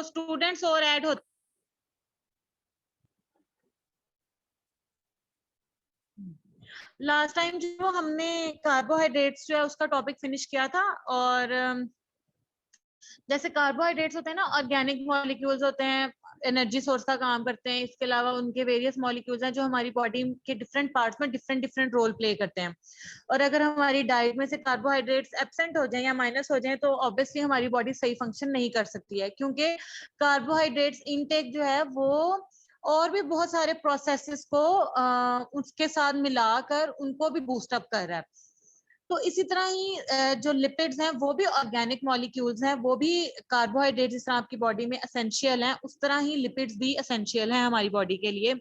तो स्टूडेंट्स और ऐड होते, लास्ट टाइम जो हमने कार्बोहाइड्रेट्स जो है उसका टॉपिक फिनिश किया था, और जैसे कार्बोहाइड्रेट्स होते हैं ना, ऑर्गेनिक मॉलिक्यूल्स होते हैं, एनर्जी सोर्स का काम करते हैं। इसके अलावा उनके वेरियस मॉलिक्यूल्स हैं जो हमारी बॉडी के डिफरेंट पार्ट्स में डिफरेंट डिफरेंट रोल प्ले करते हैं। और अगर हमारी डाइट में से कार्बोहाइड्रेट्स एब्सेंट हो जाएं या माइनस हो जाएं तो ऑब्वियसली हमारी बॉडी सही फंक्शन नहीं कर सकती है, क्योंकि कार्बोहाइड्रेट्स इनटेक जो है वो और भी बहुत सारे प्रोसेसेस को उसके साथ मिलाकर उनको भी बूस्ट अप कर रहा है। तो इसी तरह ही जो लिपिड्स हैं वो भी ऑर्गेनिक मॉलिक्यूल्स हैं, वो भी कार्बोहाइड्रेट जिस तरह आपकी बॉडी में एसेंशियल हैं, उस तरह ही लिपिड्स भी एसेंशियल हैं हमारी बॉडी के लिए।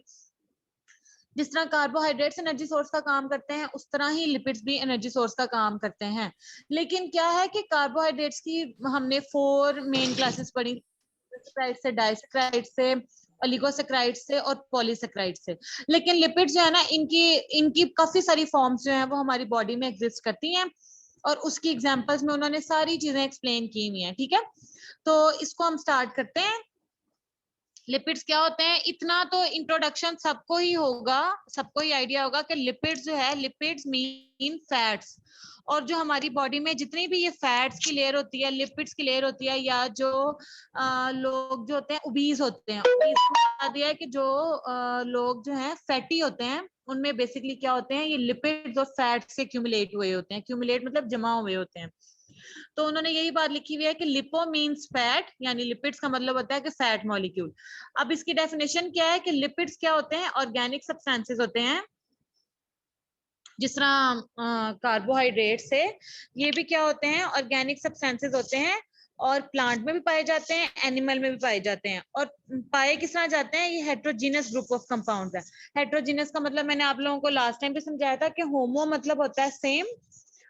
जिस तरह कार्बोहाइड्रेट्स एनर्जी सोर्स का काम करते हैं, उस तरह ही लिपिड्स भी एनर्जी सोर्स का काम करते हैं। लेकिन क्या है कि कार्बोहाइड्रेट्स की हमने 4 मेन क्लासेस पढ़ी, सैकराइड से, डाइसैकराइड से, ओलिगोसैकराइड से और पॉलीसैकराइड से। लेकिन लिपिड्स जो है ना, इनकी इनकी काफी सारी फॉर्म्स जो है वो हमारी बॉडी में एग्जिस्ट करती हैं, और उसकी एग्जांपल्स में उन्होंने सारी चीजें एक्सप्लेन की हुई हैं। ठीक है, तो इसको हम स्टार्ट करते हैं। लिपिड्स क्या होते हैं, इतना तो इंट्रोडक्शन सबको ही होगा, सबको ही आइडिया होगा कि लिपिड्स जो है, लिपिड्स मीन फैट्स। और जो हमारी बॉडी में जितनी भी ये फैट्स की लेयर होती है, लिपिड्स की लेयर होती है, या जो लोग जो होते हैं ओबीज होते हैं, बता दिया है कि जो लोग जो हैं फैटी होते हैं, उनमें बेसिकली क्या होते हैं, ये लिपिड्स और फैट्स से एक्यूमुलेट हुए होते हैं। एक्यूमुलेट मतलब जमा हुए होते हैं। तो उन्होंने यही बात लिखी हुई है कि लिपो मीन्स फैट, यानी लिपिड्स का मतलब होता है कि फैट मॉलिक्यूल। अब इसकी डेफिनेशन क्या है कि लिपिड्स क्या होते हैं, ऑर्गेनिक सब्सटेंसेस होते हैं। जिस तरह कार्बोहाइड्रेट से, ये भी क्या होते हैं, ऑर्गेनिक सब्सटेंसेस होते हैं, और प्लांट में भी पाए जाते हैं, एनिमल में भी पाए जाते हैं। और पाए किस तरह जाते हैं, ये हेट्रोजीनस ग्रुप ऑफ कंपाउंड्स है। हेट्रोजीनस का मतलब मैंने आप लोगों को लास्ट टाइम भी समझाया था कि होमो मतलब होता है सेम,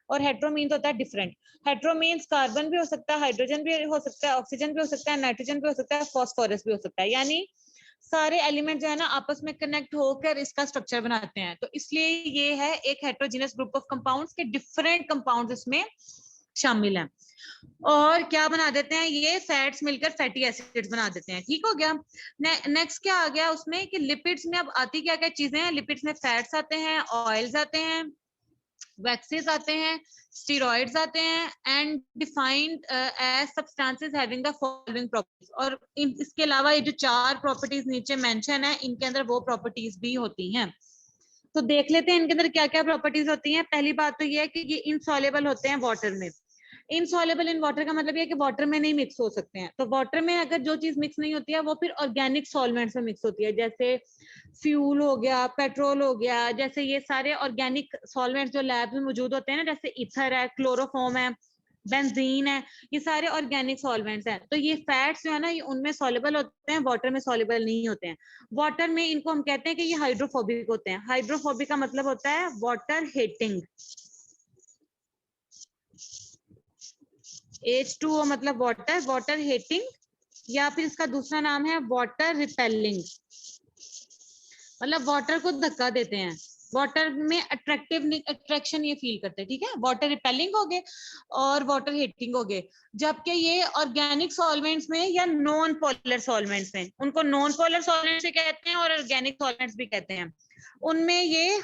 और हेट्रो मीन्स होता है डिफरेंट। हेट्रो मीन्स कार्बन भी हो सकता है, हाइड्रोजन भी हो सकता है, ऑक्सीजन भी हो सकता है, नाइट्रोजन भी हो सकता है, फॉस्फोरस भी हो सकता है। यानी सारे एलिमेंट जो है ना आपस में कनेक्ट होकर इसका स्ट्रक्चर बनाते हैं। तो इसलिए ये है एक हेट्रोजीनस ग्रुप ऑफ कंपाउंड्स के डिफरेंट कंपाउंड्स इसमें शामिल हैं। और क्या बना देते हैं, ये फैट्स मिलकर फैटी एसिड्स बना देते हैं। ठीक हो गया। नेक्स्ट क्या आ गया उसमें कि लिपिड्स में अब आती क्या क्या चीजें हैं। लिपिड्स में फैट्स आते हैं, ऑयल्स आते हैं, वैक्सेस आते हैं, स्टेरॉइड्स आते हैं, and defined as substances having the following properties. और इसके अलावा ये जो 4 प्रॉपर्टीज नीचे मेंशन है, इनके अंदर वो प्रॉपर्टीज भी होती हैं। तो देख लेते हैं इनके अंदर क्या क्या प्रॉपर्टीज होती हैं। पहली बात तो ये है कि ये इनसॉल्युबल होते हैं वाटर में। इनसॉल्युबल इन वाटर का मतलब ये है कि वाटर में नहीं मिक्स हो सकते हैं। तो वाटर में अगर जो चीज मिक्स नहीं होती है वो फिर ऑर्गेनिक सॉल्वेंट्स में मिक्स होती है, जैसे फ्यूल हो गया, पेट्रोल हो गया, जैसे ये सारे ऑर्गेनिक सॉल्वेंट्स जो लैब में मौजूद होते हैं ना, जैसे ईथर है, क्लोरोफॉर्म है, बेंजीन है, ये सारे ऑर्गेनिक सॉल्वेंट्स हैं। तो ये फैट्स जो है ना, ये उनमें सॉल्युबल होते हैं, वाटर में सॉल्युबल नहीं होते हैं। वाटर में इनको हम कहते हैं कि ये हाइड्रोफोबिक होते हैं। हाइड्रोफोबिक का मतलब होता है वाटर हेटिंग। H2O मतलब वाटर, वाटर हेटिंग, या फिर इसका दूसरा नाम है वाटर रिपेलिंग, मतलब वाटर को धक्का देते हैं, वाटर में अट्रैक्शन ये फील करते हैं। ठीक है, वाटर रिपेलिंग हो गए और वाटर हीटिंग हो गए। जबकि ये ऑर्गेनिक सॉल्वेंट्स में या नॉन पोलर सॉल्वेंट्स में, उनको नॉन पोलर सॉल्वेंट्स भी कहते हैं और ऑर्गेनिक सॉल्वेंट्स भी कहते हैं, उनमें ये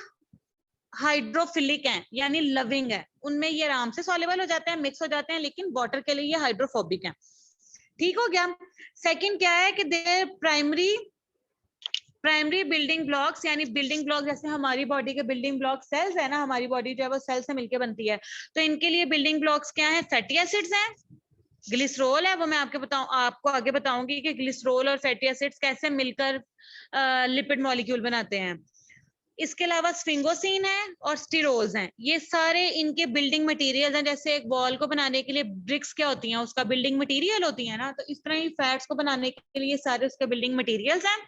हाइड्रोफिलिक है, यानी लविंग है। उनमें ये आराम से सॉल्युबल हो जाते हैं, मिक्स हो जाते हैं, लेकिन वाटर के लिए ये हाइड्रोफोबिक है। ठीक हो गया। सेकंड क्या है कि दे प्राइमरी बिल्डिंग ब्लॉक्स, यानी बिल्डिंग ब्लॉक जैसे हमारी बॉडी के बिल्डिंग ब्लॉक सेल्स है ना, हमारी बॉडी जो है वो सेल से मिलकर बनती है। तो इनके लिए बिल्डिंग ब्लॉक्स क्या है, फैटी एसिड्स हैं, ग्लिसरॉल है, वो मैं आपको आगे बताऊंगी कि ग्लिसरॉल और फैटी एसिड्स कैसे मिलकर लिपिड मॉलिक्यूल बनाते हैं। इसके अलावा स्फिंगोसिन है और स्टीरोल्स हैं, ये सारे इनके बिल्डिंग मटेरियल्स हैं। जैसे एक वॉल को बनाने के लिए ब्रिक्स क्या होती हैं, उसका बिल्डिंग मटेरियल होती है ना, तो इस तरह ही फैट्स को बनाने के लिए सारे उसके बिल्डिंग मटेरियल्स हैं।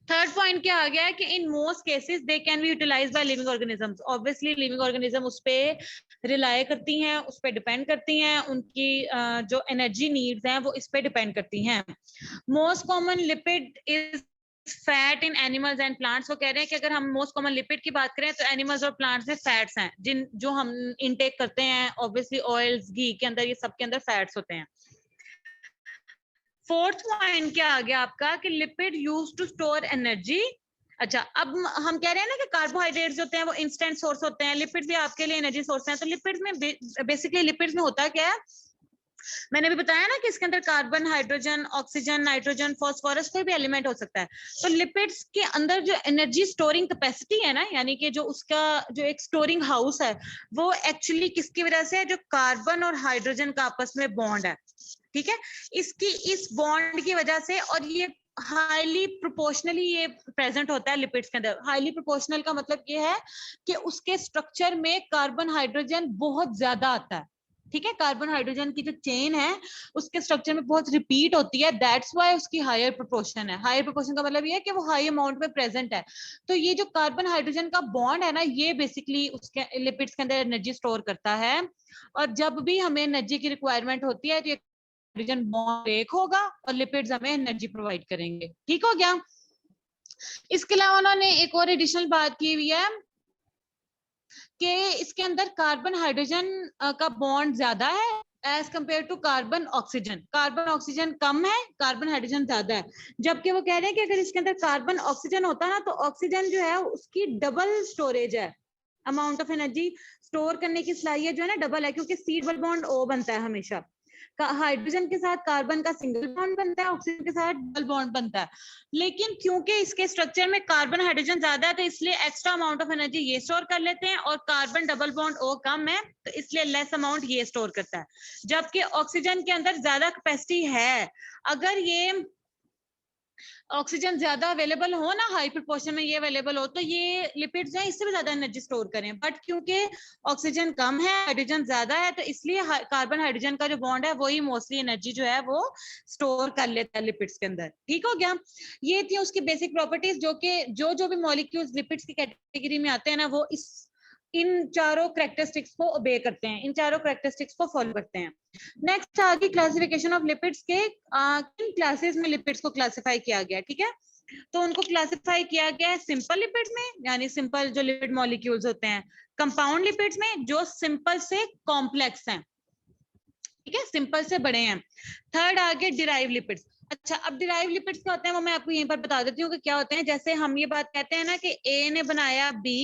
थर्ड पॉइंट क्या आ गया है कि in most cases they can be utilized by living organisms. Obviously living organism उस पे रिलाय करती हैं, उस पे डिपेंड करती हैं, उनकी जो एनर्जी नीड्स हैं वो इस पे डिपेंड करती हैं। Most common lipid is fat in animals and plants. वो कह रहे हैं कि अगर हम मोस्ट कॉमन लिपिड की बात करें तो एनिमल्स और प्लांट्स में फैट्स हैं, जो हम इनटेक करते हैं। ऑब्वियसली ऑयल्स, घी के अंदर, ये सब के अंदर फैट्स होते हैं। फोर्थ पॉइंट क्या आ गया आपका कि lipid use to store energy. अच्छा, अब हम कह रहे हैं ना कि कार्बोहाइड्रेट्स होते हैं वो इंस्टेंट सोर्स होते हैं, लिपिड्स भी आपके लिए एनर्जी सोर्स हैं। तो लिपिड्स में बेसिकली लिपिड्स में होता क्या है, मैंने भी बताया ना कि इसके अंदर carbon, hydrogen, oxygen, nitrogen, phosphorus कोई भी एलिमेंट हो सकता है। तो लिपिड्स के अंदर जो एनर्जी स्टोरिंग कैपेसिटी है ना, यानी कि जो उसका जो एक स्टोरिंग हाउस है, वो एक्चुअली किसकी वजह से है, जो कार्बन और हाइड्रोजन का आपस में बॉन्ड है, ठीक है, इसकी इस बॉन्ड की वजह से, और ये हाईली प्रोपोर्शनली ये प्रेजेंट होता है लिपिड्स के अंदर। हाईली प्रोपोर्शनल का मतलब ये है कि उसके स्ट्रक्चर में कार्बन हाइड्रोजन बहुत ज्यादा आता है, ठीक है, कार्बन हाइड्रोजन की जो चेन है उसके स्ट्रक्चर में बहुत रिपीट होती है, दैट्स वाई उसकी हायर प्रोपोर्शन है। हायर प्रोपोर्शन का मतलब ये है कि वो हाई अमाउंट में प्रेजेंट है। तो ये जो कार्बन हाइड्रोजन का बॉन्ड है ना, ये बेसिकली उसके लिपिड्स के अंदर एनर्जी स्टोर करता है। और जब भी हमें एनर्जी की रिक्वायरमेंट होती है तो ये हाइड्रोजन बॉन्ड ब्रेक होगा और लिपिड्स हमें एनर्जी प्रोवाइड करेंगे, ठीक हो गया। इसके अलावा उन्होंने एक और एडिशनल बात की हुई है कि इसके अंदर कार्बन हाइड्रोजन का बॉन्ड ज्यादा है as compare to carbon oxygen. Carbon oxygen कम है, कार्बन हाइड्रोजन ज्यादा है। जबकि वो कह रहे हैं कि अगर इसके अंदर कार्बन ऑक्सीजन होता ना तो ऑक्सीजन जो है उसकी डबल स्टोरेज है, अमाउंट ऑफ एनर्जी स्टोर करने की सलाहियत जो है ना डबल है, क्योंकि सी डबल बॉन्ड ओ बनता है हमेशा। हाइड्रोजन के साथ कार्बन का सिंगल बॉन्ड बनता है, ऑक्सीजन के साथ डबल बॉन्ड बनता है। लेकिन क्योंकि इसके स्ट्रक्चर में कार्बन हाइड्रोजन ज्यादा है तो इसलिए एक्स्ट्रा अमाउंट ऑफ एनर्जी ये स्टोर कर लेते हैं, और कार्बन डबल बॉन्ड ओ कम है तो इसलिए लेस अमाउंट ये स्टोर करता है। जबकि ऑक्सीजन के अंदर ज्यादा कैपेसिटी है, अगर ये ऑक्सीजन ज्यादा अवेलेबल हो ना, हाई प्रोपोर्शन में ये अवेलेबल हो, तो ये लिपिड्स हैं इससे भी ज्यादा एनर्जी स्टोर करें। बट क्योंकि ऑक्सीजन कम है, हाइड्रोजन ज्यादा है, तो इसलिए कार्बन हाइड्रोजन का जो बॉन्ड है वही मोस्टली एनर्जी जो है वो स्टोर कर लेता है लिपिड्स के अंदर, ठीक हो गया। ये थी उसकी बेसिक प्रॉपर्टीज, जो कि जो भी मॉलिक्यूल्स लिपिड्स की कैटेगरी में आते हैं ना, वो इन चारों करेक्टरिस्टिक्स को ओबे करते हैं, इन चारों करेक्टरिस्टिक्स को फॉलो करते हैं। नेक्स्ट आगे क्लासिफिकेशन ऑफ लिपिड्स के किन क्लासेस में लिपिड्स को क्लासिफाई किया गया, ठीक है। तो उनको क्लासिफाई किया गया है सिंपल लिपिड्स में, यानी सिंपल जो लिपिड मॉलिक्यूल्स होते हैं, कंपाउंड लिपिड्स में जो सिंपल से कॉम्प्लेक्स हैं, ठीक है, सिंपल से बड़े हैं। थर्ड आगे डिराइव लिपिड्स। अच्छा, अब डिराइव लिपिड्स क्या होते हैं वो मैं आपको यहीं पर बता देती हूँ कि क्या होते हैं। जैसे हम ये बात कहते हैं ना कि ए ने बनाया बी,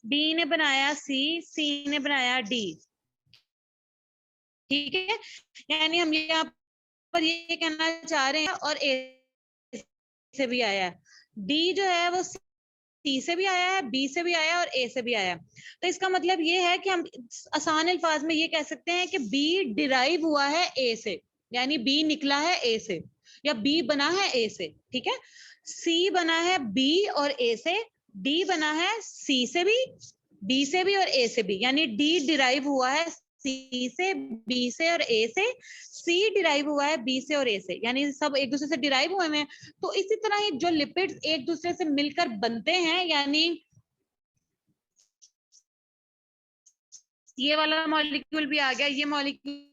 बी ने बनाया सी, सी ने बनाया डी, ठीक है, यानी हम यहाँ पर ये कहना चाह रहे हैं और ए से भी आया है, डी जो है वो सी से भी आया है, बी से भी आया है और ए से भी आया है। तो इसका मतलब ये है कि हम आसान अल्फाज में ये कह सकते हैं कि बी डिराइव हुआ है ए से, यानी बी निकला है ए से, या बी बना है ए से, ठीक है। सी बना है बी और ए से, डी बना है सी से भी, बी से भी और ए से भी, यानी डी डिराइव हुआ है सी से, बी से और ए से, सी डिराइव हुआ है बी से और ए से, यानी सब एक दूसरे से डिराइव हुए हैं। तो इसी तरह ही जो लिपिड्स एक दूसरे से मिलकर बनते हैं, यानी ये वाला मॉलिक्यूल भी आ गया, ये मॉलिक्यूल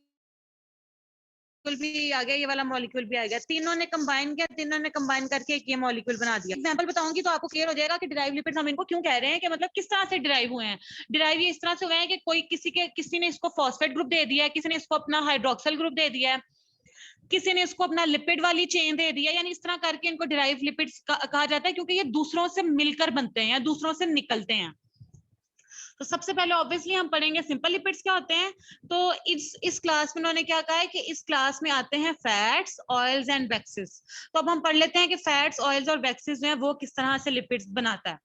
भी आ गया, ये वाला मॉलिक्यूल भी आ गया, तीनों ने कंबाइन किया, तीनों ने कंबाइन करके एक ये मॉलिक्यूल बना दिया। एग्जांपल बताऊंगी तो आपको क्लियर हो जाएगा कि डिराइव लिपिड्स हम इनको क्यों कह रहे हैं, कि मतलब किस तरह से डिराइव हुए हैं। डिराइव ये इस तरह से हुए हैं कि कोई किसी ने इसको फॉस्फेट ग्रुप दे दिया है, किसी ने इसको अपना हाइड्रोक्सिल ग्रुप दे दिया है, किसी ने इसको अपना लिपिड वाली चेन दे दिया, यानी इस तरह करके इनको डिराइव लिपिड्स कहा जाता है, क्योंकि ये दूसरों से मिलकर बनते हैं या दूसरों से निकलते हैं। तो सबसे पहले ऑब्वियसली हम पढ़ेंगे सिंपल लिपिड्स क्या होते हैं। तो इस क्लास में उन्होंने क्या कहा है कि इस क्लास में आते हैं फैट्स, ऑयल्स एंड वैक्सेस। तो अब हम पढ़ लेते हैं कि फैट्स, ऑयल्स और वैक्सेस जो है वो किस तरह से लिपिड्स बनाता है।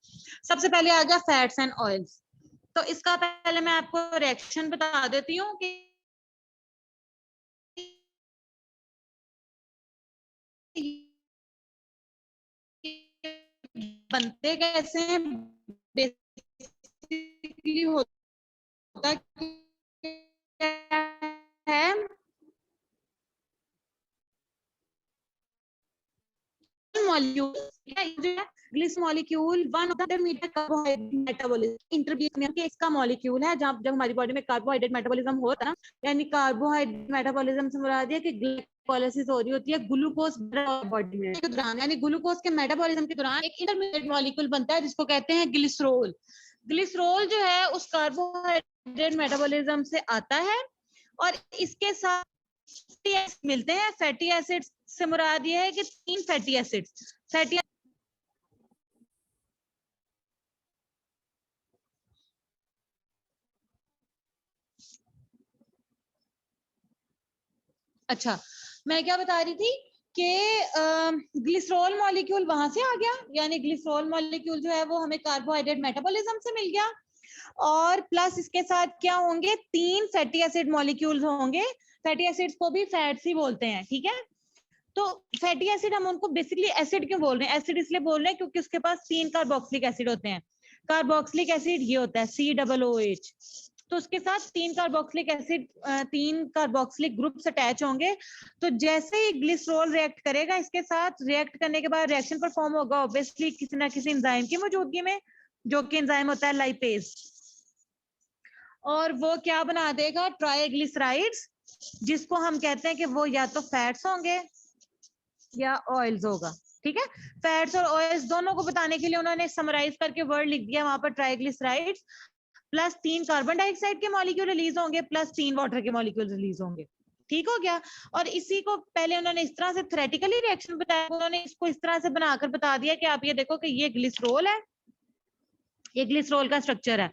सबसे पहले आ गया फैट्स एंड ऑयल्स। तो इसका पहले मैं आपको रिएक्शन बता देती हूँ कि बनते कैसे हैं। बेसिकली होता क्या है, मॉलिक्यूल ग्लिस molecule one of the intermediate carbohydrate metabolism intermediate में इसका मॉलिक्यूल है जब जब हमारी बॉडी में कार्बोहाइड्रेट मेटाबॉलिज्म होता है ना, यानी कार्बोहाइड्रेट मेटाबॉलिज्म से मुराद है कि ग्लाइकोलाइसिस हो रही होती है ग्लूकोज बॉडी में के दौरान, यानी ग्लूकोज के मेटाबॉलिज्म के दौरान एक इंटरमीडिएट मॉलिक्यूल बनता है जिसको कहते हैं ग्लिसरॉल। ग्लिसरॉल जो है उस कार्बोहाइड्रेट मेटाबॉलिज्म से आता है और इसके साथ मिलते हैं। फैटी एसिड्स से मुराद ये है कि 3 फैटी एसिड्स, फैटी अच्छा, मैं क्या बता रही थी कि ग्लिसरॉल मॉलिक्यूल वहां से आ गया, यानी ग्लिसरॉल मॉलिक्यूल जो है वो हमें कार्बोहाइड्रेट मेटाबॉलिज्म से मिल गया, और प्लस इसके साथ क्या होंगे, 3 फैटी एसिड मॉलिक्यूल्स होंगे। फैटी एसिड्स को भी फैट्स ही बोलते हैं, ठीक है। तो फैटी एसिड हम उनको बेसिकली एसिड क्यों बोल रहे हैं, एसिड इसलिए बोल रहे हैं क्योंकि उसके पास 3 कार्बोक्सिलिक एसिड होते हैं। कार्बोक्सिलिक एसिड ये होता है COOH, तो उसके साथ 3 carboxylic acid, 3 carboxylic groups attach होंगे। तो जैसे ही ग्लिसरॉल रिएक्ट करेगा इसके साथ, रिएक्ट करने के बाद रिएक्शन परफॉर्म होगा ऑब्वियसली किसी ना किसी एंजाइम की मौजूदगी में, जो कि एंजाइम होता है लाइपेज, और वो क्या बना देगा, ट्राइग्लिसराइड्स, जिसको हम कहते हैं कि वो या तो फैट्स होंगे या ऑयल्स होगा, ठीक है। फैट्स और ऑयल्स दोनों को बताने के लिए उन्होंने समराइज करके वर्ड लिख दिया वहां पर, ट्राइग्लिसराइड्स प्लस 3 कार्बन डाइऑक्साइड के मॉलिक्यूल रिलीज होंगे प्लस 3 वाटर के मॉलिक्यूल रिलीज होंगे, ठीक हो गया। और इसी को पहले उन्होंने इस तरह से थ्योरेटिकली रिएक्शन बताया, उन्होंने इसको इस तरह से बनाकर बता दिया कि आप ये देखो कि ये ग्लिसरॉल है, ये ग्लिसरॉल का स्ट्रक्चर है,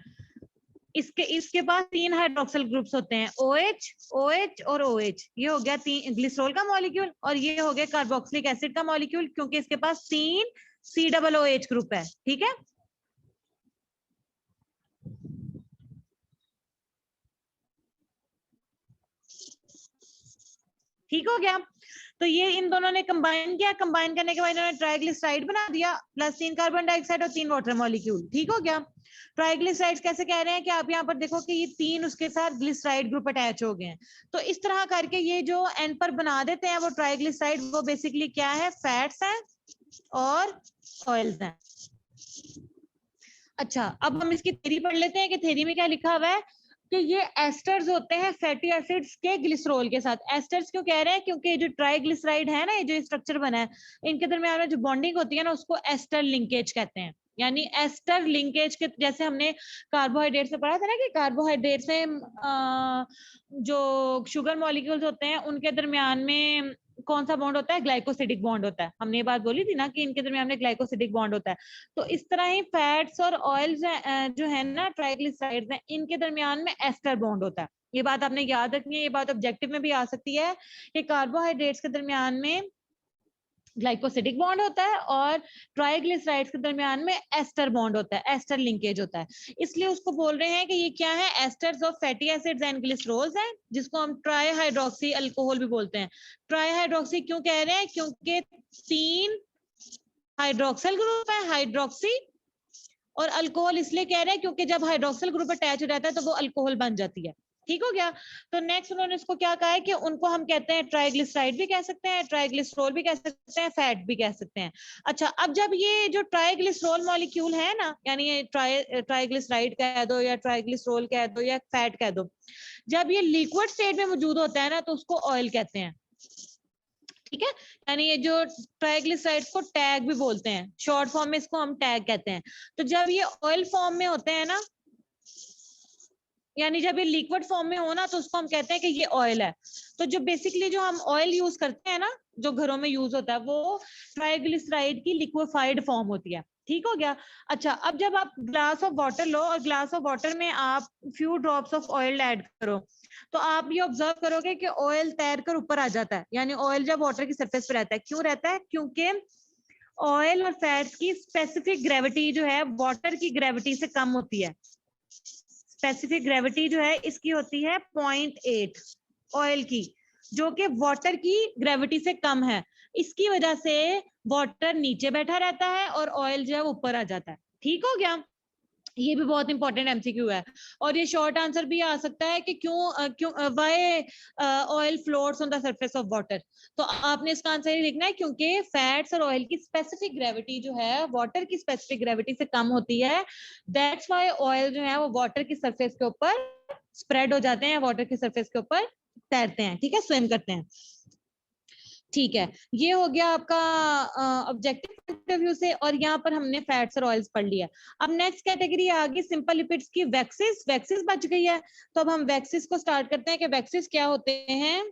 इसके पास 3 हाइड्रोक्सिल ग्रुप्स होते हैं, OH, OH और OH, ये हो गया 3 ग्लिसरॉल का मॉलिक्यूल, और ये हो गया कार्बोक्सिलिक एसिड का मॉलिक्यूल, क्योंकि इसके पास 3 COOH ग्रुप है, ठीक है। ठीक हो गया। तो ये इन दोनों ने कंबाइन किया, कंबाइन करने के बाद इन्होंने ट्राइग्लिसराइड बना दिया, प्लस 3 कार्बन डाइऑक्साइड और 3 वाटर मॉलिक्यूल, ठीक हो गया। ट्राइग्लिसराइड्स कैसे कह रहे हैं कि आप यहाँ पर देखो कि ये 3 उसके साथ ग्लिसराइड ग्रुप अटैच हो गए हैं, तो इस तरह करके ये जो एंड पर बना देते हैं वो ट्राइग्लिसराइड, वो बेसिकली क्या है, फैट्स हैं और ऑयल्स हैं। अच्छा, अब हम इसकी थ्योरी पढ़ लेते हैं कि थ्योरी में क्या लिखा हुआ है, कि ये एस्टर्स होते हैं फैटी एसिड्स के ग्लिसरॉल के साथ। एस्टर्स क्यों कह रहे हैं, क्योंकि जो ट्राइग्लिसराइड है ना, ये जो स्ट्रक्चर बना है, इनके दरमियान में जो बॉन्डिंग होती है ना, उसको एस्टर लिंकेज कहते हैं। यानी एस्टर लिंकेज के, जैसे हमने कार्बोहाइड्रेट से पढ़ा था ना कि कार्बोहाइड्रेट से जो शुगर मॉलिक्यूल्स होते हैं उनके दरमियान में कौन सा बॉन्ड होता है, ग्लाइकोसिडिक बॉन्ड होता है। हमने ये बात बोली थी ना कि इनके दरमियान में ग्लाइकोसिडिक बॉन्ड होता है। तो इस तरह ही फैट्स और ऑयल्स जो है ना, ट्राइग्लिसराइड्स हैं, इनके दरमियान में एस्टर बॉन्ड होता है। ये बात आपने याद रखनी है, ये बात ऑब्जेक्टिव में भी आ सकती है कि कार्बोहाइड्रेट्स के दरमियान में ग्लाइकोसिडिक बॉन्ड होता है और ट्राइग्लिसराइड्स के दरमियान में एस्टर बॉन्ड होता है, एस्टर लिंकेज होता है। इसलिए उसको बोल रहे हैं कि ये क्या है, asters of fatty acids and glycerols हैं, जिसको हम ट्राई हाइड्रोक्सी अल्कोहल भी बोलते हैं। ट्राई हाइड्रोक्सी क्यों कह रहे हैं, क्योंकि 3 हाइड्रोक्सिल ग्रुप है, हाइड्रोक्सी, और अल्कोहल इसलिए कह रहे हैं क्योंकि जब हाइड्रोक्सिल ग्रुप अटैच हो जाता है तो वो अल्कोहल बन जाती है, ठीक हो गया। तो नेक्स्ट उन्होंने इसको क्या कहा है कि उनको हम कहते हैं ट्राइग्लिसराइड भी कह सकते हैं, ट्राइग्लिसरॉल भी कह सकते हैं, फैट भी कह सकते हैं। अच्छा, अब जब ये जो ट्राइग्लिसरॉल मॉलिक्यूल है ना, यानी ये ट्राइग्लिसराइड कह दो या ट्राइग्लिसरॉल कह दो या फैट कह दो, जब ये लिक्विड स्टेट में मौजूद होता है ना तो उसको ऑयल कहते हैं, ठीक है। यानी ये जो ट्राइग्लिसराइड्स को टैग भी बोलते हैं, शॉर्ट फॉर्म में इसको हम टैग कहते हैं। तो जब ये ऑयल फॉर्म में होते हैं ना, यानी जब ये लिक्विड फॉर्म में हो ना, तो उसको हम कहते हैं कि ये ऑयल है। तो जो बेसिकली जो हम ऑयल यूज करते हैं ना, जो घरों में यूज होता है, वो ट्राइग्लिसराइड की लिक्विफाइड फॉर्म होती है, ठीक हो गया। अच्छा, अब जब आप ग्लास ऑफ वाटर लो और ग्लास ऑफ वाटर में आप few drops of oil add करो, तो आप ये ऑब्जर्व करोगे कि ऑयल तैर कर ऊपर आ जाता है। यानी ऑयल जब वाटर की सरफेस पे रहता है, क्यों रहता है, क्योंकि ऑयल और फैट्स की स्पेसिफिक ग्रेविटी जो है वाटर की ग्रेविटी से कम होती है। स्पेसिफिक ग्रेविटी जो है इसकी होती है 0.8 ऑयल की, जो कि वाटर की ग्रेविटी से कम है। इसकी वजह से वाटर नीचे बैठा रहता है और ऑयल जो है ऊपर आ जाता है, ठीक हो गया। ये भी बहुत इंपॉर्टेंट एमसीक्यू है। और ये शॉर्ट आंसर भी आ सकता है कि क्यों why oil floats on the surface of water. तो आपने इसका आंसर ही लिखना है, क्योंकि फैट्स और ऑयल की स्पेसिफिक ग्रेविटी जो है वाटर की स्पेसिफिक ग्रेविटी से कम होती है। दैट्स व्हाई ऑयल जो है वो वाटर की सरफेस के ऊपर स्प्रेड हो जाते हैं, वाटर की सरफेस के ऊपर तैरते हैं, ठीक है, स्विम करते हैं। ठीक है, ये हो गया आपका ऑब्जेक्टिव पॉइंट ऑफ व्यू से, और यहाँ पर हमने फैट्स और ऑयल्स पढ़ लिया। अब नेक्स्ट कैटेगरी आ गई सिंपल लिपिड्स की, वैक्सिस। वैक्सिस बच गई है, तो अब हम वैक्सिस को स्टार्ट करते हैं कि वैक्सिस क्या होते हैं।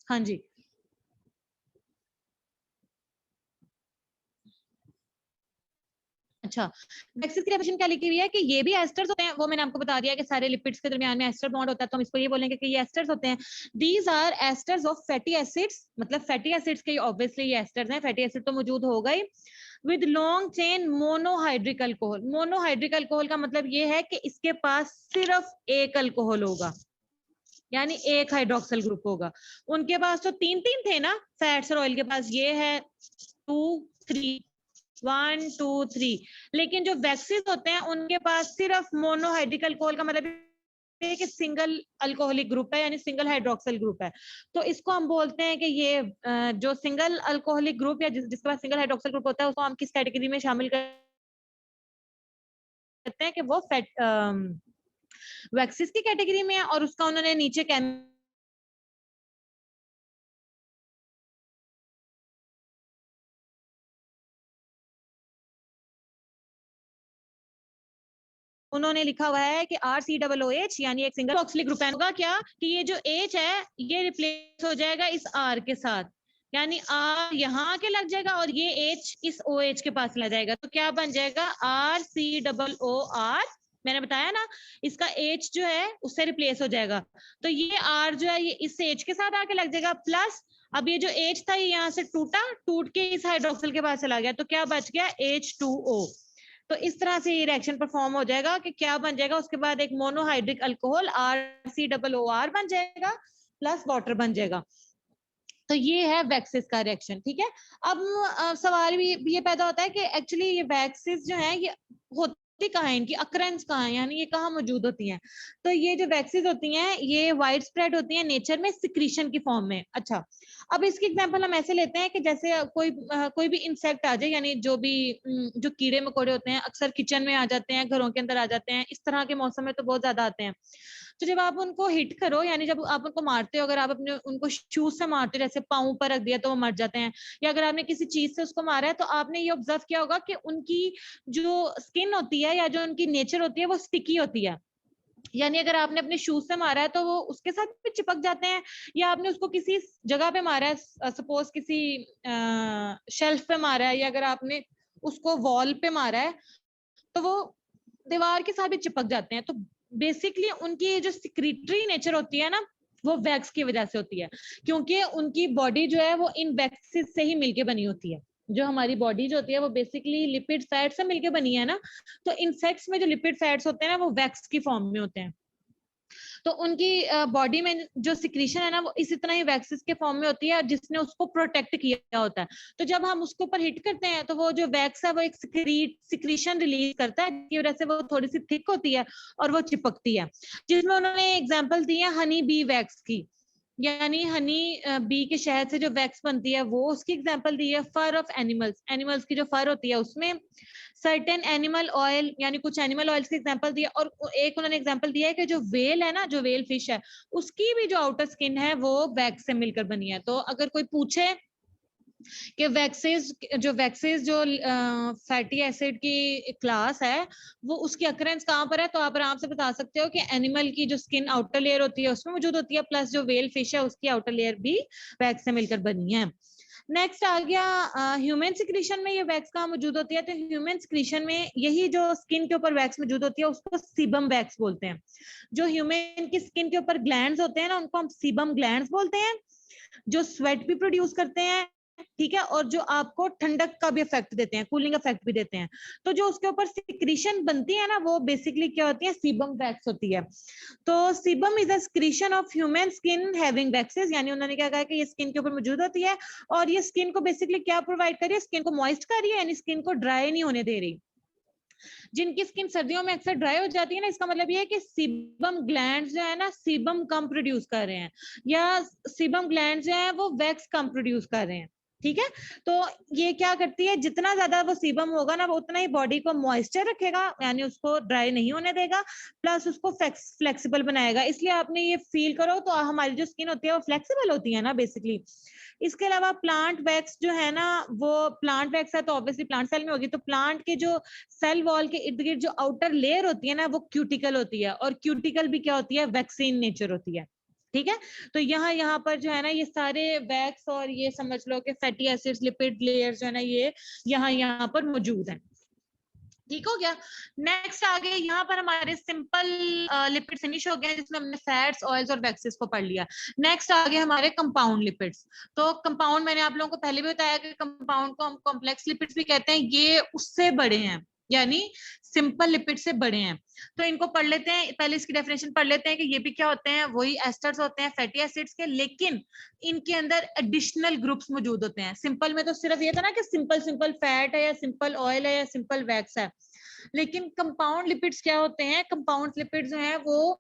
हाँ जी, अच्छा, वैक्सीज की डेफिनेशन क्या लिखी हुई है कि ये भी एस्टर्स होते हैं, वो मैंने आपको बता दिया कि सारे लिपिड्स के दरमियान में एस्टर बॉन्ड होता है, तो हम इसको ये बोलेंगे कि ये एस्टर्स होते हैं। These are esters of fatty acids, मतलब फैटी एसिड्स के ऑब्वियसली ये एस्टर्स हैं, फैटी एसिड तो मौजूद होगा ही, with long chain monohydric alcohol. Monohydric alcohol का मतलब ये है कि इसके पास सिर्फ एक अल्कोहल होगा, यानी एक हाइड्रोक्सिल ग्रुप होगा। उनके पास तो तीन तीन थे ना फैट्स और ऑयल के पास, ये है 2 3 1 2 3, लेकिन जो वैक्सीज होते हैं उनके पास सिर्फ मोनोहाइड्रिक अल्कोहल का मतलब है कि सिंगल अल्कोहलिक ग्रुप है, यानी सिंगल हाइड्रोक्सिल ग्रुप है। तो इसको हम बोलते हैं कि ये जो सिंगल अल्कोहलिक ग्रुप या जिसके पास सिंगल हाइड्रोक्सिल ग्रुप होता है उसको हम किस कैटेगरी में शामिल करते हैं कि वो फैट वैक्सीज की कैटेगरी में है, और उसका उन्होंने नीचे उन्होंने लिखा हुआ है कि RCOOH, यानी एक सिंगल ऑक्सिलिक ग्रुप होगा क्या कि ये जो H है ये रिप्लेस हो जाएगा इस R के साथ, यानी R यहाँ आके लग जाएगा और ये H इस OH के पास लग जाएगा, तो क्या बन जाएगा RCOOR। मैंने बताया ना, इसका H जो है उससे रिप्लेस हो जाएगा, तो ये R जो है ये इस H के साथ आके लग जाएगा, प्लस अब ये जो H था ये यहाँ से टूट के इस हाइड्रोक्सिल के पास चला गया, तो क्या बच गया H2O। तो इस तरह से ये रिएक्शन परफॉर्म हो जाएगा कि क्या बन जाएगा, उसके बाद एक मोनोहाइड्रिक अल्कोहल RCOOR बन जाएगा प्लस वाटर बन जाएगा। तो ये है वैक्सीज का रिएक्शन, ठीक है। अब सवाल भी ये पैदा होता है कि एक्चुअली ये वैक्सीज जो है ये होती कहाँ है, इनकी अक्रेंस कहाँ है, यानी ये कहाँ मौजूद होती हैं। तो ये जो वैक्सीज होती हैं ये वाइड स्प्रेड होती हैं नेचर में सिक्रीशन की फॉर्म में। अच्छा, अब इसकी एग्जांपल हम ऐसे लेते हैं कि जैसे कोई भी इंसेक्ट आ जाए, यानी जो भी जो कीड़े मकोड़े होते हैं अक्सर किचन में आ जाते हैं, घरों के अंदर आ जाते हैं, इस तरह के मौसम में तो बहुत ज्यादा आते हैं। तो जब आप उनको हिट करो, यानी जब आप उनको मारते हो, अगर आप अपने उनको शूज से मारते हो, जैसे पाँव पर रख दिया तो वो मर जाते हैं, या अगर आपने किसी चीज से उसको मारा है, तो आपने ये ऑब्जर्व किया होगा कि उनकी जो स्किन होती है या जो उनकी नेचर होती है वो स्टिकी होती है, यानी अगर आपने अपने शूज से मारा है तो वो उसके साथ भी चिपक जाते हैं, या आपने उसको किसी जगह पे मारा है, सपोज किसी शेल्फ पे मारा है, या अगर आपने उसको वॉल पे मारा है तो वो दीवार के साथ भी चिपक जाते हैं। तो बेसिकली उनकी जो सिक्रीटरी नेचर होती है ना वो वैक्स की वजह से होती है, क्योंकि उनकी बॉडी जो है वो इन वैक्सीज से ही मिलके बनी होती है। जो हमारी बॉडी जो होती है वो बेसिकली लिपिड फैट से मिलके बनी है ना, तो इंसेक्ट्स में जो लिपिड फैट्स होते हैं ना वो वैक्स की फॉर्म में होते हैं। तो उनकी बॉडी में जो सिक्रीशन है ना वो इसी तरह ही वैक्सीज के फॉर्म में होती है, जिसने उसको प्रोटेक्ट किया होता है। तो जब हम उसके ऊपर हिट करते हैं तो वो जो वैक्स है वो एक सिक्रीशन रिलीज करता है, जिसकी वजह से वो थोड़ी सी थिक होती है और वो चिपकती है, जिसमें उन्होंने एग्जाम्पल दी है हनी बी वैक्स की, यानी हनी बी के शहद से जो वैक्स बनती है वो उसकी एग्जांपल दी है। फर ऑफ एनिमल्स, एनिमल्स की जो फर होती है उसमें सर्टेन एनिमल ऑयल, यानी कुछ एनिमल ऑयल्स की एग्जांपल दिया, और एक उन्होंने एग्जांपल दिया है कि जो वेल है ना, जो वेल फिश है उसकी भी जो आउटर स्किन है वो वैक्स से मिलकर बनी है। तो अगर कोई पूछे कि वैक्सेस जो फैटी एसिड की क्लास है वो उसकी अकरेंस कहाँ पर है, तो आप आराम से बता सकते हो कि एनिमल की जो स्किन आउटर लेयर होती है उसमें मौजूद होती है, प्लस जो वेल फिश है उसकी आउटर लेयर भी वैक्स से मिलकर बनी है। नेक्स्ट आ गया ह्यूमन सिक्रीशन में ये वैक्स कहाँ मौजूद होती है, तो ह्यूमन सिक्रीशन में यही जो स्किन के ऊपर वैक्स मौजूद होती है उसको सीबम वैक्स बोलते हैं। जो ह्यूमन की स्किन के ऊपर ग्लैंड्स होते हैं ना उनको हम सीबम ग्लैंड्स बोलते हैं, जो स्वेट भी प्रोड्यूस करते हैं, ठीक है, और जो आपको ठंडक का भी इफेक्ट देते हैं, कूलिंग इफेक्ट भी देते हैं। तो जो उसके ऊपर सिक्रीशन बनती है ना वो बेसिकली क्या होती है, सीबम वैक्स होती है। तो sebum is a secretion of human skin having waxes, यानी उन्होंने क्या कहा कि ये स्किन के ऊपर मौजूद होती है और ये स्किन को बेसिकली क्या प्रोवाइड कर रही है, स्किन को मॉइस्ट कर रही है, यानी स्किन को ड्राई नहीं होने दे रही। जिनकी स्किन सर्दियों में अक्सर ड्राई हो जाती है ना, इसका मतलब ये है कि सीबम ग्लैंड्स जो है ना सीबम कम प्रोड्यूस कर रहे हैं, या सीबम ग्लैंड्स जो है वो वैक्स कम प्रोड्यूस कर रहे हैं, ठीक है। तो ये क्या करती है, जितना ज्यादा वो सीबम होगा ना वो उतना ही बॉडी को मॉइस्चर रखेगा, यानी उसको ड्राई नहीं होने देगा, प्लस उसको फ्लेक्सिबल बनाएगा। इसलिए आपने ये फील करो तो हमारी जो स्किन होती है वो फ्लेक्सिबल होती है ना बेसिकली। इसके अलावा प्लांट वैक्स जो है ना, वो प्लांट वैक्स है तो ऑब्वियसली प्लांट सेल में होगी, तो प्लांट के जो सेल वॉल के इर्द गिर्द जो आउटर लेयर होती है ना वो क्यूटिकल होती है, और क्यूटिकल भी क्या होती है, वैक्सीन नेचर होती है, ठीक है। तो यहाँ पर जो है ना ये सारे वैक्स और ये समझ लो कि फैटी एसिड्स, लिपिड लेयर्स जो है ना ये यहाँ पर मौजूद है। ठीक हो गया। नेक्स्ट आगे यहाँ पर हमारे सिंपल लिपिड फिनिश हो गए, जिसमें हमने फैट्स, ऑयल्स और वैक्सेस को पढ़ लिया। नेक्स्ट आगे हमारे कंपाउंड लिपिड्स। तो कंपाउंड मैंने आप लोगों को पहले भी बताया कि कंपाउंड को हम कॉम्प्लेक्स लिपिड्स भी कहते हैं, ये उससे बड़े हैं, यानी सिंपल लिपिड से बड़े हैं। तो इनको पढ़ लेते हैं, पहले इसकी डेफिनेशन पढ़ लेते हैं कि ये भी क्या होते हैं, वही एस्टर्स होते हैं फैटी एसिड्स के, लेकिन इनके अंदर एडिशनल ग्रुप्स मौजूद होते हैं। सिंपल में तो सिर्फ ये था ना कि सिंपल सिंपल फैट है या सिंपल ऑयल है या सिंपल वैक्स है, लेकिन कंपाउंड लिपिड्स क्या होते हैं, कंपाउंड लिपिड्स जो है वो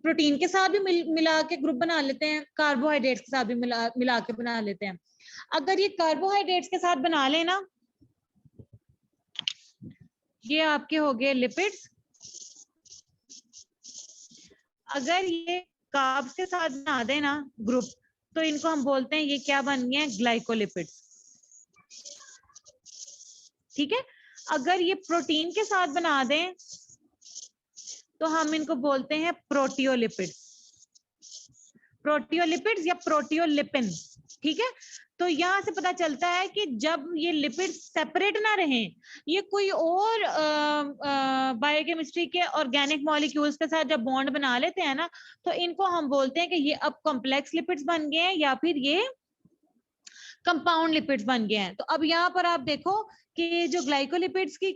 प्रोटीन के साथ भी मिला के ग्रुप बना लेते हैं, कार्बोहाइड्रेट्स के साथ भी मिला के बना लेते हैं। अगर ये कार्बोहाइड्रेट्स के साथ बना लेना, ये आपके हो गए लिपिड्स। अगर ये कार्ब्स के साथ बना देना ग्रुप, तो इनको हम बोलते हैं ये क्या बन गए, ग्लाइकोलिपिड्स। ठीक है। अगर ये प्रोटीन के साथ बना दें तो हम इनको बोलते हैं प्रोटियोलिपिड्स, प्रोटियोलिपिड्स या प्रोटियोलिपिन। ठीक है। तो यहां से पता चलता है कि जब ये लिपिड सेपरेट ना रहें, ये कोई और बायोकेमिस्ट्री के ऑर्गेनिक मॉलिक्यूल्स के साथ जब बॉन्ड बना लेते हैं ना, तो इनको हम बोलते हैं कि ये अब कॉम्प्लेक्स लिपिड्स बन गए हैं या फिर ये कंपाउंड लिपिड्स बन गए हैं। तो अब यहाँ पर आप देखो कि जो ग्लाइकोलिपिड्स की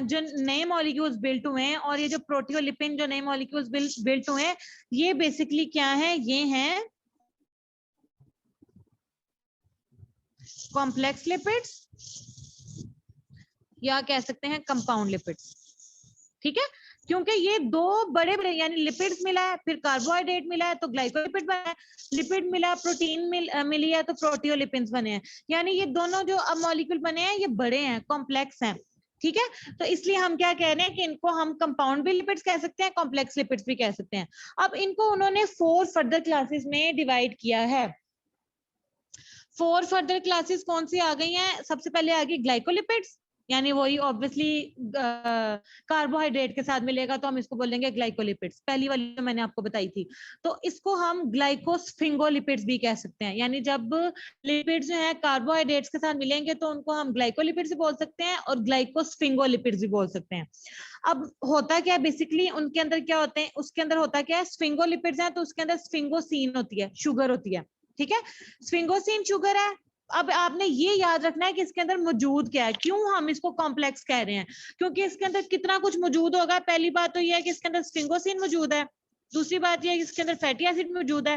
जो नए मॉलिक्यूल्स बिल्ट हुए हैं और ये जो प्रोटियोलिपिन जो नए मॉलिक्यूल्स बिल्ट हुए हैं, ये बेसिकली क्या है, ये हैं कॉम्प्लेक्स लिपिड्स या कह सकते हैं कंपाउंड लिपिड्स। ठीक है। क्योंकि ये दो बड़े बड़े यानी लिपिड्स मिला है, फिर कार्बोहाइड्रेट मिला है तो ग्लाइकोलिपिड बना है, लिपिड मिला, प्रोटीन मिली है तो प्रोटियोलिपिन्स बने हैं। यानी ये दोनों जो अब मॉलिक्यूल बने हैं ये बड़े हैं, कॉम्प्लेक्स हैं। ठीक है। तो इसलिए हम क्या कह रहे हैं कि इनको हम कंपाउंड भी लिपिड्स कह सकते हैं, कॉम्प्लेक्स लिपिड्स भी कह सकते हैं। अब इनको उन्होंने 4 फर्दर क्लासेस में डिवाइड किया है। 4 फर्दर क्लासेस कौन सी आ गई हैं? सबसे पहले आ गई ग्लाइकोलिपिड्स, यानी वही ऑब्वियसली कार्बोहाइड्रेट के साथ मिलेगा तो हम इसको बोलेंगे ग्लाइकोलिपिड्स, पहली वाली जो मैंने आपको बताई थी। तो इसको हम ग्लाइकोस्फिंगोलिपिड्स भी कह सकते हैं, यानी जब लिपिड्स जो है कार्बोहाइड्रेट्स के साथ मिलेंगे तो उनको हम ग्लाइकोलिपिड्स भी बोल सकते हैं और ग्लाइकोस्फिंगोलिपिड्स भी बोल सकते हैं। अब होता क्या है बेसिकली उनके अंदर क्या होते हैं, उसके अंदर होता क्या है, स्फिंगोलिपिड्स हैं तो उसके अंदर स्फिंगोसीन होती है, शुगर होती है। ठीक है। स्फिंगोसीन शुगर है। अब आपने ये याद रखना है कि इसके अंदर मौजूद क्या है, क्यों हम इसको कॉम्प्लेक्स कह रहे हैं, क्योंकि इसके अंदर कितना कुछ मौजूद होगा। पहली बात तो ये है कि इसके अंदर स्फिंगोसीन मौजूद है, दूसरी बात ये है कि इसके अंदर फैटी एसिड मौजूद है,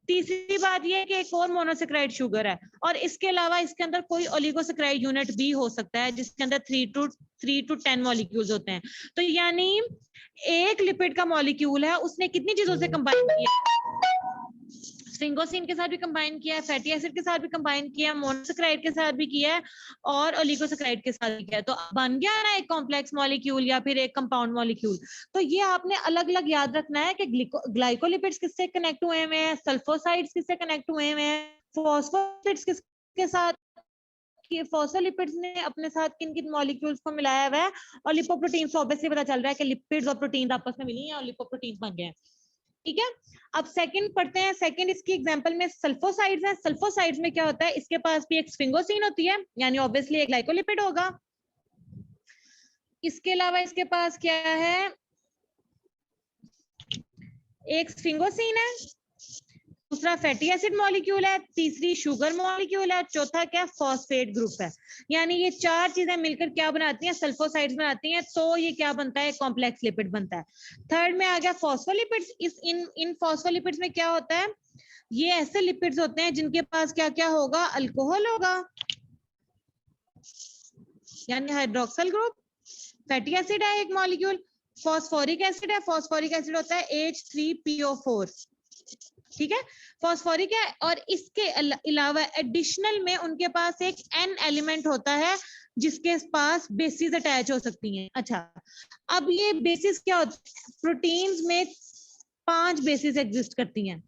तीसरी बात ये है कि एक और मोनोसेक्राइड शुगर है, और इसके अलावा इसके अंदर कोई ओलिगोसेक्राइड यूनिट भी हो सकता है जिसके अंदर 3 to 10 मॉलिक्यूल्स होते हैं। तो यानी एक लिपिड का मॉलिक्यूल है, उसने कितनी चीजों से कंबाइन किया, स्फिंगोसिन के साथ भी कंबाइन किया है, फैटी एसिड के साथ भी कंबाइन किया है, मोनोसेक्राइड के साथ भी किया है और ओलिगोसेक्राइड के साथ भी किया है। तो बन गया ना एक कॉम्प्लेक्स मॉलिक्यूल या फिर एक कंपाउंड मॉलिक्यूल। तो ये आपने अलग अलग याद रखना है कि ग्लाइकोलिपिड्स किससे कनेक्ट हुए हुए हैं, सल्फोसाइड्स किससे कनेक्ट हुए हुए हैं, फॉस्फोलिपिड्स किसके साथ, कि फॉस्फोलिपिड्स ने अपने साथ किन किन मॉलिक्यूल्स को मिलाया हुआ है, और लिपोप्रोटीन्स ऑब्वियसली पता चल रहा है कि लिपिड्स और प्रोटीन आपस में मिली हैं और लिपोप्रोटीन्स बन गए हैं। ठीक है। अब सेकंड पढ़ते हैं। सेकंड इसकी एग्जांपल में सल्फोसाइड्स है। सल्फोसाइड्स में क्या होता है, इसके पास भी एक स्फिंगोसिन होती है, यानी ऑब्वियसली एक ग्लाइकोलिपिड होगा। इसके अलावा इसके पास क्या है, एक स्फिंगोसिन है, दूसरा फैटी एसिड मॉलिक्यूल है, तीसरी शुगर मॉलिक्यूल है, चौथा क्या, फॉस्फेट ग्रुप है। यानी ये चार चीजें मिलकर क्या बनाती हैं, सल्फोसाइड्स बनाती हैं। तो ये क्या बनता है, कॉम्प्लेक्स लिपिड बनता है। थर्ड में आ गया फॉस्फोलिपिड्स। इन फॉस्फोलिपिड्स में क्या होता है, ये ऐसे लिपिड्स होते हैं जिनके पास क्या क्या होगा, अल्कोहल होगा, यानी हाइड्रोक्सिल ग्रुप। फैटी एसिड है एक मॉलिक्यूल, फॉस्फोरिक एसिड है, फॉस्फोरिक एसिड होता है H3PO4। ठीक है, फॉस्फोरिक है। और इसके अलावा एडिशनल में उनके पास एक N एलिमेंट होता है जिसके पास बेसिस अटैच हो सकती हैं। अच्छा, अब ये बेसिस क्या होती है, प्रोटीन्स में 5 बेसिस एग्जिस्ट करती हैं,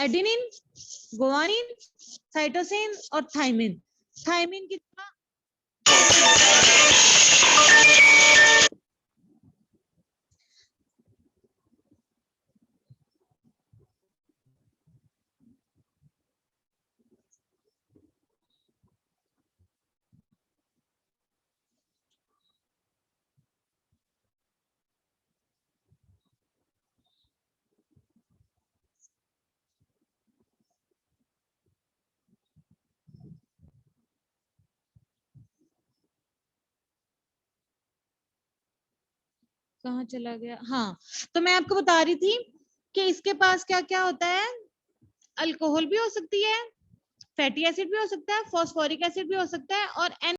एडेनिन, गुआनिन, साइटोसिन और थाइमिन। थाइमिन की कहाँ चला गया, हाँ, तो मैं आपको बता रही थी कि इसके पास क्या क्या होता है, अल्कोहल भी हो सकती है, फैटी एसिड भी हो सकता है, फॉस्फोरिक एसिड भी हो सकता है, और